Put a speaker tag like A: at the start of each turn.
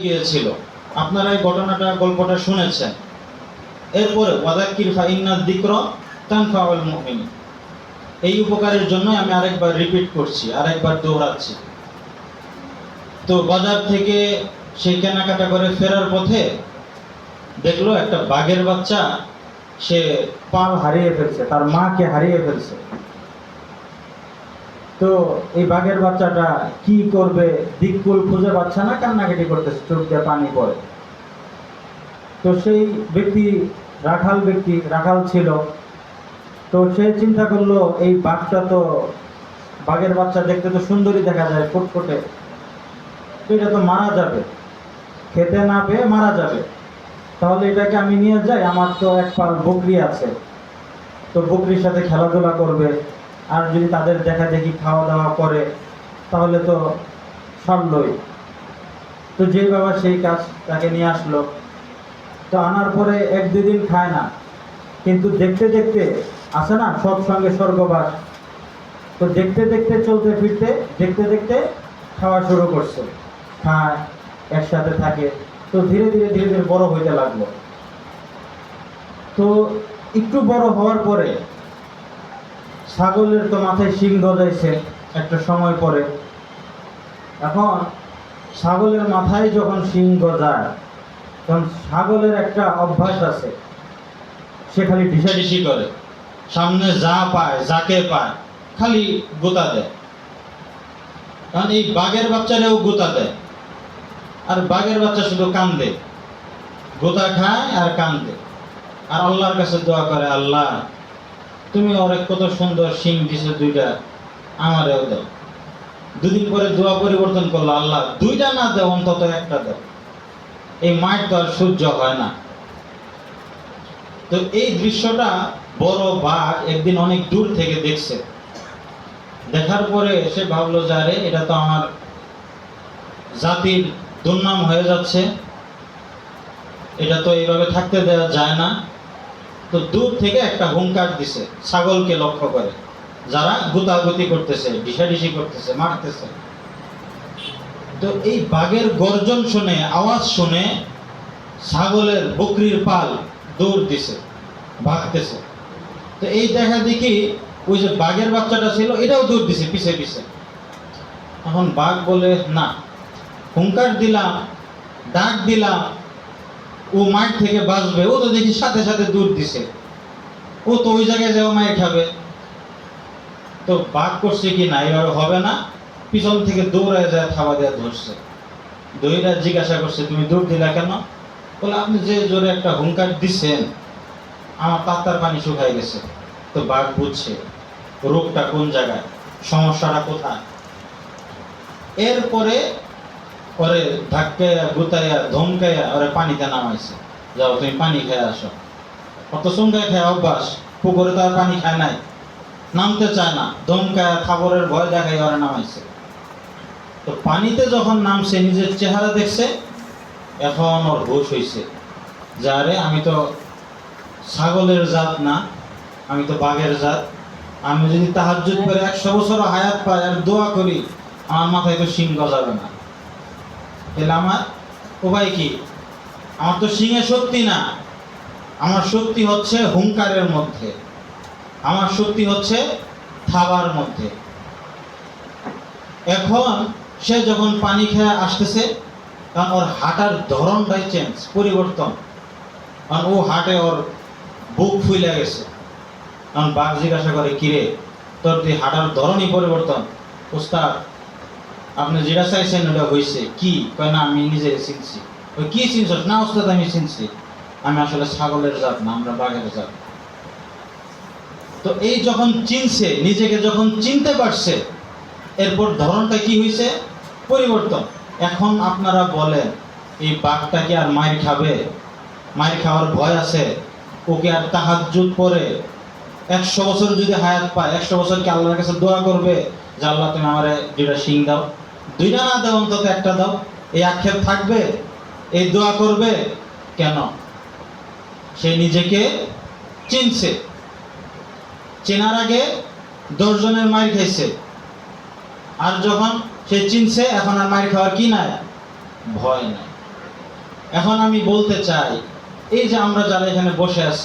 A: গিয়েছিল। আপনারা এই ঘটনাটা গল্পটা শুনেছেন। এরপরে ওয়াযাক্কির ফাইন্না যিকরা তানফাউল মুমিনিন, এই উপকারের জন্য আমি আরেকবার রিপিট করছি, আরেকবার দৌড়াচ্ছি। তো বাজার থেকে সেই কেনাকাটা করে ফেরার পথে দেখলো একটা বাঘের বাচ্চা, সে পাল হারিয়ে ফেলছে, তার মাকে হারিয়ে ফেলছে। তো এই বাঘের বাচ্চাটা কি করবে, দিককুল খুঁজে পাচ্ছে না, কান্নাকাটি করতেছে, চোখ দিয়ে পানি পড়ে। তো সেই ব্যক্তি রাখাল ছিল। তো সে চিন্তা করলো, এই বাঘটা তো, বাঘের বাচ্চা দেখতে তো সুন্দরী দেখা যায়, ফুটফুটে, তো এটা তো মারা যাবে, খেতে না পেয়ে মারা যাবে। তাহলে এটাকে আমি নিয়ে যাই, আমার তো এক পাল বকরি আছে, তো বকরির সাথে খেলাধুলা করবে, আর যদি তাদের দেখা দেখি খাওয়া দাওয়া করে তাহলে তো সারলই। তো যে বাবা সেই কাজ, তাকে নিয়ে আসলো। তো আনার পরে এক দুদিন খায় না, কিন্তু দেখতে দেখতে আসে না সব সঙ্গে স্বর্গবাস, তো দেখতে দেখতে চলতে ফিরতে দেখতে দেখতে খাওয়া শুরু করছে, খায়, একসাথে থাকে। তো ধীরে ধীরে বড় হইতে লাগলো। তো একটু বড় হওয়ার পরে ছাগলের তো মাথায় শিং গজাইছে একটা সময় পরে। এখন ছাগলের মাথায় যখন শিং গজায়, তখন ছাগলের একটা অভ্যাস আছে, সে খালি ঢিসাঢিসি করে, সামনে যা পায়, যাকে পায় খালি গোতা দেয়। কারণ এই বাঘের বাচ্চারেও গোতা দেয়, আর বাঘের বাচ্চা শুধু কান্দে, গোতা খায় আর কান্দে, আর আল্লাহর কাছে দোয়া করে, আল্লাহ তুমি ওরে কত সুন্দর শিং দিছো দুইটা, আমারেও দাও। দুদিন পরে দোয়া পরিবর্তন করলো, আল্লাহ দুইটা না দাও, অন্তত একটা দাও, এই মায়ের তো আর সহ্য হয় না। তো এই দৃশ্যটা বড় বাঘ একদিন অনেক দূর থেকে দেখছে। দেখার পরে সে ভাবলো যে আরে এটা তো আমার জাতির দুর্নাম হয়ে যাচ্ছে, এটা তো এইভাবে থাকতে দেওয়া যায় না। তো দূর থেকে একটা হুঙ্কার দিছে ছাগলকে লক্ষ্য করে, যারা গুতাগুতি করতেছে, ঢিসাঢিসি করতেছে, মারতেছে। তো এই বাঘের গর্জন শুনে, আওয়াজ শুনে ছাগলের বকরির পাল দৌড় দিছে, ভাগতেছে। তো এই দেখা দেখি ওই যে বাঘের বাচ্চাটা ছিল, এটাও দৌড় দিছে পিছে পিছে। এখন বাঘ বলে, না, হুঙ্কার দিলাম, ডাক দিলাম, ও মাঠ থেকে বাঁচবে, ও তো দেখি সাথে সাথে দৌড় দিছে, ও তো ওই জায়গায় যাও মায়ের খাবে। তো বাঘ করছে কি না, এইভাবে হবে না, পিছন থেকে দৌড়ায় যায়, থাবা দেওয়া ধরছে। দইরা জিজ্ঞাসা করছে, তুমি দৌড় দিলা কেন? বলে, আপনি যে জোরে একটা হুঙ্কার দিচ্ছেন, আমার পাত্তার পানি শুকায় গেছে। তো বাঘ বুঝছে রোগটা কোন জায়গায়, সমস্যাটা কোথায়। এরপরে ওরে ধাক্কাইয়া, গুতাইয়া, ধমকাইয়া ওরে পানিতে নামাইছে, যাও তুমি পানি খেয়ে আসো। অত চমকায় খেয়ে অভ্যাস, পুকুরে তো আর পানি খায় নাই, নামতে চায় না, ধমকায় খাবারের ভয় দেখাই ওরে নামাইছে। তো পানিতে যখন নামছে, নিজের চেহারা দেখছে, এখন ওর হুঁশ হইছে, যারে আমি তো ছাগলের জাত না, আমি তো বাঘের জাত। আমি যদি তাহাজ্জুদ করে 100 বছর হায়াত পাই আর দোয়া করি, আমার মাথায় তো শিং গজাবে না। তাহলে আমার উপায় কি? আমার তো শিঙে শক্তি না, আমার শক্তি হচ্ছে হুঙ্কারের মধ্যে, আমার শক্তি হচ্ছে থাবার মধ্যে। এখন সে যখন পানি খেয়ে আসতেছে, কারণ ওর হাঁটার ধরনটাই চেঞ্জ, পরিবর্তন, কারণ ও হাঁটে, ওর বুক ফুলে গেছে। কারণ বাঘ জিজ্ঞাসা করে, কিরে তোর তুই হাঁটার ধরনই পরিবর্তন, উস্তাদ আপনি যেটা চাইছেন ওটা হয়েছে কি? কয় না, আমি নিজে চিনছি। ওই কি চিনছস? না উস্তাদ আমি চিনছি, আমি আসলে ছাগলের জাত না, আমরা বাঘের জাত। তো এই যখন চিনছে, নিজেকে যখন চিনতে পারছে, এরপর ধরনটা কি হয়েছে? পরিবর্তন। এখন আপনারা বলেন, এই বাঘটা কি আর মায়ের খাবে? মায়ের খাওয়ার ভয় আছে? ওকে আর তাহাজ্জুদ পড়ে 100 বছর যদি হায়াত পায়, 100 বছর কি আল্লাহর কাছে দোয়া করবে যে আল্লাহ তুমি আমারে দুইটা শিং দাও? দুইটা না দাও, অন্তত একটা দাও। এই আক্ষেপ থাকবে? এই দোয়া করবে কেন? সে নিজেকে চিনছে, চেনার আগে 10 জনের মায়ের খাইছে, আর যখন সে চিনছে, এখন আর মায়ের খাওয়ার কি নাই? ভয় নাই। এখন আমি বলতে চাই, এই যে আমরা যারা এখানে বসে আছি,